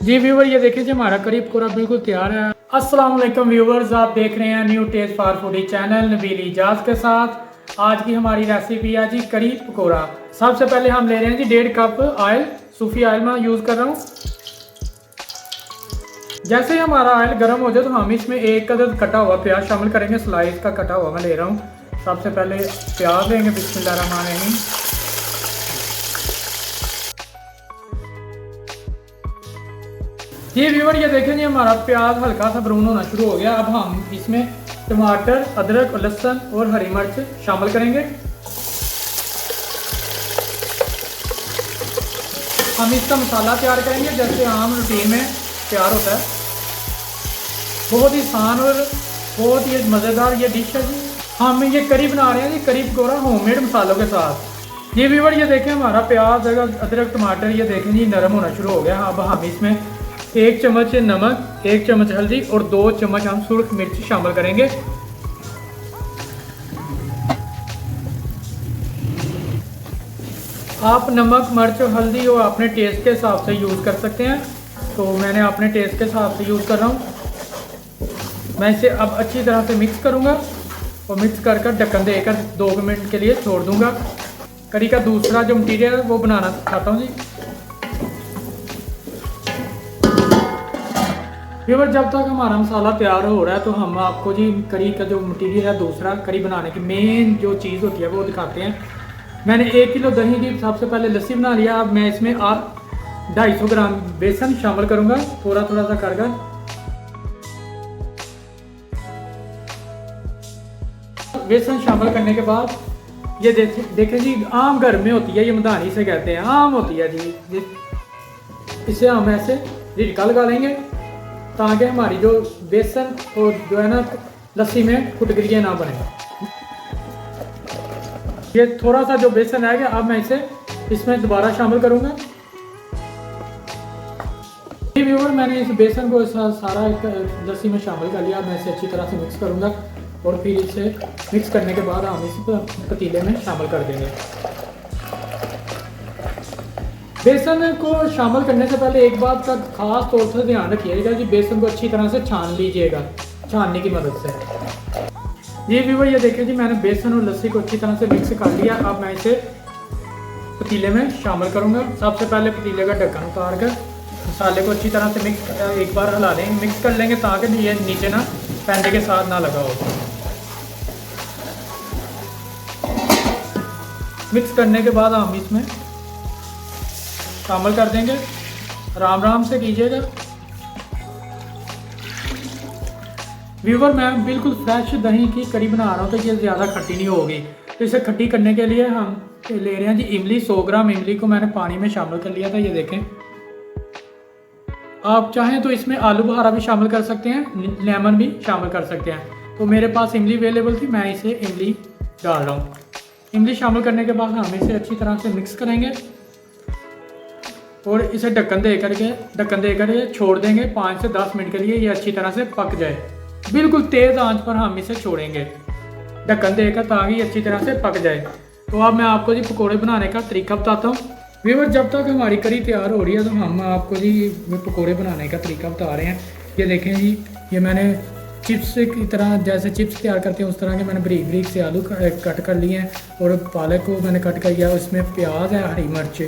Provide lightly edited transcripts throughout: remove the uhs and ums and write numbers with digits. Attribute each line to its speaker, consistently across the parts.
Speaker 1: जी viewer, ये देखिए जी हमारा करी पकौड़ा बिल्कुल तैयार है। अस्सलाम वालेकुम व्यूवर्स, आप देख रहे हैं new taste for foodie channel Nabeel Ijaz के साथ। आज की हमारी रेसिपी है जी करी पकौड़ा। सबसे पहले हम ले रहे हैं जी 1.5 कप ऑयल, सूफी ऑयल मैं यूज़ कर रहा हूँ। जैसे ही हमारा ऑयल गर्म हो जाए तो हम इसमें एक अदद कटा हुआ प्याज शामिल करेंगे। स्लाइस का कटा हुआ मैं ले रहा हूँ। सबसे पहले प्याज लेंगे, बिस्मिल्लाहिर्रहमानिर्रहीम। ये व्यूवर, ये देखें जी हमारा प्याज हल्का सा ब्राउन होना शुरू हो गया। अब हम इसमें टमाटर, अदरक, लहसुन और हरी मिर्च शामिल करेंगे। हम इसका मसाला तैयार करेंगे जैसे आम रूटीन में तैयार होता है। बहुत ही आसान और बहुत ही मज़ेदार ये डिश है जी। हम ये करी बना रहे हैं जी, करी पकौड़ा होममेड मसालों के साथ। ये व्यूवर, ये देखें हमारा प्याज, अदरक, टमाटर ये देखें जी नरम होना शुरू हो गया। अब हम इसमें 1 चम्मच नमक, 1 चम्मच हल्दी और 2 चम्मच हम सुर्ख मिर्च शामिल करेंगे। आप नमक, मिर्च और हल्दी और अपने टेस्ट के हिसाब से यूज़ कर सकते हैं। तो मैंने अपने टेस्ट के हिसाब से यूज़ कर रहा हूँ। मैं इसे अब अच्छी तरह से मिक्स करूँगा और मिक्स कर ढक्कन देकर 2 मिनट के लिए छोड़ दूँगा। करी का दूसरा जो मटीरियल है वो बनाना सिखाता हूँ जी। व्यूअर, जब तक हमारा मसाला तैयार हो रहा है तो हम आपको जी करी का जो मटीरियल है दूसरा करी बनाने की मेन जो चीज़ होती है वो दिखाते हैं। मैंने 1 किलो दही की सबसे पहले लस्सी बना लिया। अब मैं इसमें 250 ग्राम बेसन शामिल करूँगा, थोड़ा थोड़ा सा कर बेसन शामिल करने के बाद ये देखें जी, आम घर में होती है, ये मधानी से कहते हैं, आम होती है जी। इसे हम ऐसे झिटका लगा लेंगे ताकि हमारी जो बेसन और जो है ना लस्सी में फुटकरियाँ ना बने। ये थोड़ा सा जो बेसन है गया, अब मैं इसे इसमें दोबारा शामिल करूँगा। व्यूअर, मैंने इस बेसन को सारा लस्सी में शामिल कर लिया। मैं इसे अच्छी तरह से मिक्स करूँगा और फिर इसे मिक्स करने के बाद हम इस पतीले में शामिल कर देंगे। बेसन को शामिल करने से पहले एक बात का खास तौर से ध्यान रखिएगा कि बेसन को अच्छी तरह से छान लीजिएगा, छानने की मदद से। ये व्यूअर, ये देखिए जी मैंने बेसन और लस्सी को अच्छी तरह से मिक्स कर लिया। अब मैं इसे पतीले में शामिल करूँगा। सबसे पहले पतीले का ढक्कन उतार कर मसाले को अच्छी तरह से एक बार हिला लेंगे, मिक्स कर लेंगे ताकि ये नीचे ना पैंडे के साथ ना लगा हो। मिक्स करने के बाद हम इसमें शामिल कर देंगे। आराम आराम से कीजिएगा। व्यूअर, मैं बिल्कुल फ्रेश दही की करी बना रहा हूँ तो ये ज़्यादा खट्टी नहीं होगी। तो इसे खट्टी करने के लिए हम ले रहे हैं जी इमली। 100 ग्राम इमली को मैंने पानी में शामिल कर लिया था। ये देखें, आप चाहें तो इसमें आलू बुखारा भी शामिल कर सकते हैं, लेमन भी शामिल कर सकते हैं। तो मेरे पास इमली अवेलेबल थी, मैं इसे इमली डाल रहा हूँ। इमली शामिल करने के बाद हम इसे अच्छी तरह से मिक्स करेंगे और इसे ढक्कन दे करके छोड़ देंगे 5 से 10 मिनट के लिए। ये अच्छी तरह से पक जाए। बिल्कुल तेज़ आंच पर हम इसे छोड़ेंगे ढक्कन देकर ताकि ये अच्छी तरह से पक जाए। तो अब मैं आपको जी पकोड़े बनाने का तरीका बताता हूँ। व्यूअर, जब तक हमारी करी तैयार हो रही है तो हम आपको जी पकोड़े बनाने का तरीका बता रहे हैं। ये देखें जी, ये मैंने चिप्स की तरह, जैसे चिप्स तैयार करते हैं उस तरह के मैंने बारीक बारीक से आलू कट कर लिए हैं और पालक को मैंने कट कर लिया। उसमें प्याज है, हरी मिर्च,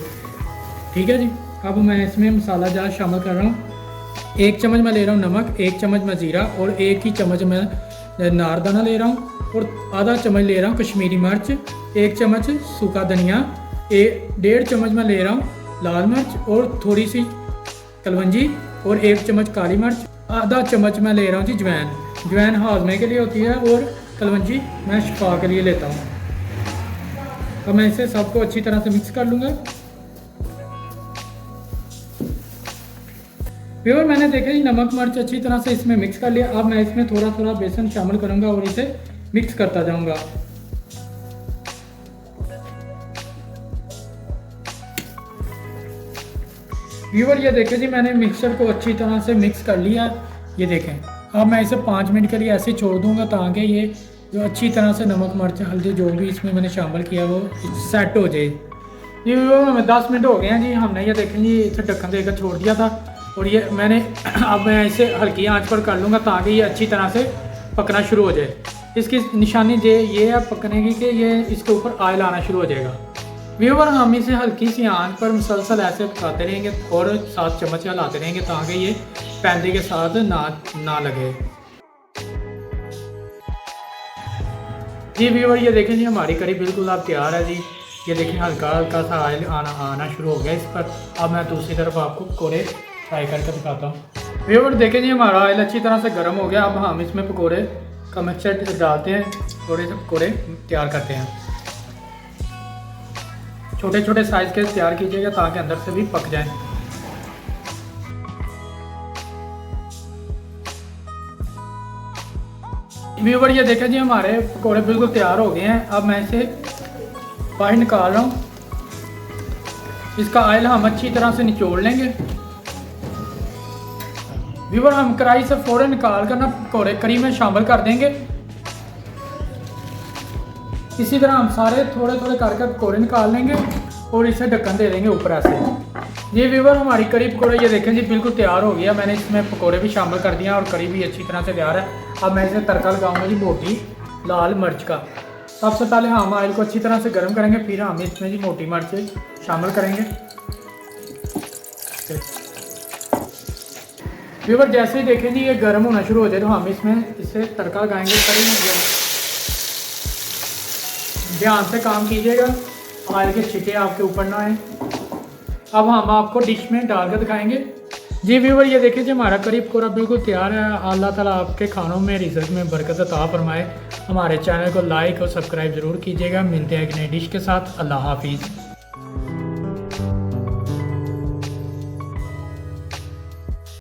Speaker 1: ठीक है जी। अब मैं इसमें मसाला जार शामिल कर रहा हूँ। 1 चम्मच मैं ले रहा हूँ नमक, 1 चम्मच मैं ज़ीरा और 1 ही चम्मच मैं नारदाना ले रहा हूँ और आधा चम्मच ले रहा हूँ कश्मीरी मिर्च, 1 चम्मच सूखा धनिया, 1.5 चम्मच मैं ले रहा हूँ लाल मिर्च और थोड़ी सी कलवंजी और 1 चम्मच काली मिर्च, आधा चम्मच मैं ले रहा हूँ जी जवैन। जवैन हाजमे के लिए होती है और कलवंजी मैं शिफा के लिए लेता हूँ। तो मैं इसे सबको अच्छी तरह से मिक्स कर लूँगा। व्यूअर, मैंने देखा जी नमक मिर्च अच्छी तरह से इसमें मिक्स कर लिया। अब मैं इसमें थोड़ा थोड़ा बेसन शामिल करूँगा और इसे मिक्स करता जाऊँगा। व्यूअर, ये देखें जी मैंने मिक्सचर को अच्छी तरह से मिक्स कर लिया। ये देखें, अब मैं इसे 5 मिनट के लिए ऐसे छोड़ दूंगा ताकि ये जो अच्छी तरह से नमक मिर्च हल्दी जो भी इसमें मैंने शामिल किया वो सेट हो जाए। ये हमें 10 मिनट हो गए हैं जी। हमने ये देखें जी इसे ढक्कन देकर छोड़ दिया था। और ये मैंने अब मैं इसे हल्की आंच पर कर लूँगा ताकि ये अच्छी तरह से पकना शुरू हो जाए। इसकी निशानी ये है पकने की कि ये इसके ऊपर ऑयल आना शुरू हो जाएगा। व्यूअर हम इसे हल्की सी आंच पर मुसलसल ऐसे पकाते रहेंगे और 7 चम्मच हिलाते रहेंगे ताकि ये पैंदे के साथ ना लगे। जी व्यूअर ये देखें जी हमारी करी बिल्कुल अब तैयार है जी। ये देखें हल्का हल्का सा ऑयल आना शुरू हो गया इस पर। अब मैं दूसरी तरफ आपको पकौड़े फ्राई करके दिखाता हूँ। व्यूअर देखें जी हमारा ऑयल अच्छी तरह से गर्म हो गया। अब हम इसमें पकौड़े का मिक्सचर डालते हैं, थोड़े से पकौड़े तैयार करते हैं। छोटे छोटे साइज़ के तैयार कीजिएगा ताकि अंदर से भी पक जाए। व्यूअर ये देखें जी हमारे पकौड़े बिल्कुल तैयार हो गए हैं। अब मैं इसे बाहर निकाल रहा हूँ। इसका ऑयल हम अच्छी तरह से निचोड़ लेंगे। व्यूअर हम कढ़ाई से फ़ौरन निकाल कर ना पकौड़े करी में शामिल कर देंगे। इसी तरह हम सारे थोड़े थोड़े करके पकौड़े निकाल लेंगे और इसे ढक्कन दे देंगे ऊपर ऐसे। ये व्यूअर हमारी करी पकौड़े ये देखें जी बिल्कुल तैयार हो गया। मैंने इसमें पकौड़े भी शामिल कर दिए और करी भी अच्छी तरह से तैयार है। अब मैं इसे तड़का लगाऊंगा जी मोटी लाल मिर्च का। सबसे पहले हम ऑयल को अच्छी तरह से गर्म करेंगे, फिर हम इसमें जी मोटी मिर्च शामिल करेंगे। व्यूअर जैसे ही देखें जी ये गर्म होना शुरू हो जाए तो हम इसमें इसे तड़का लगाएंगे। करी में ध्यान से काम कीजिएगा, ऑयल के छींटे आपके ऊपर ना आए। अब हम आपको डिश में डाल कर दिखाएंगे। जी व्यूअर ये देखिए जी हमारा करी पकौड़ा बिल्कुल तैयार है। अल्लाह ताला आपके खानों में रिज़्क़ में बरकत अता फरमाए। हमारे चैनल को लाइक और सब्सक्राइब ज़रूर कीजिएगा। मिलते हैं एक नई डिश के साथ। अल्लाह हाफिज़।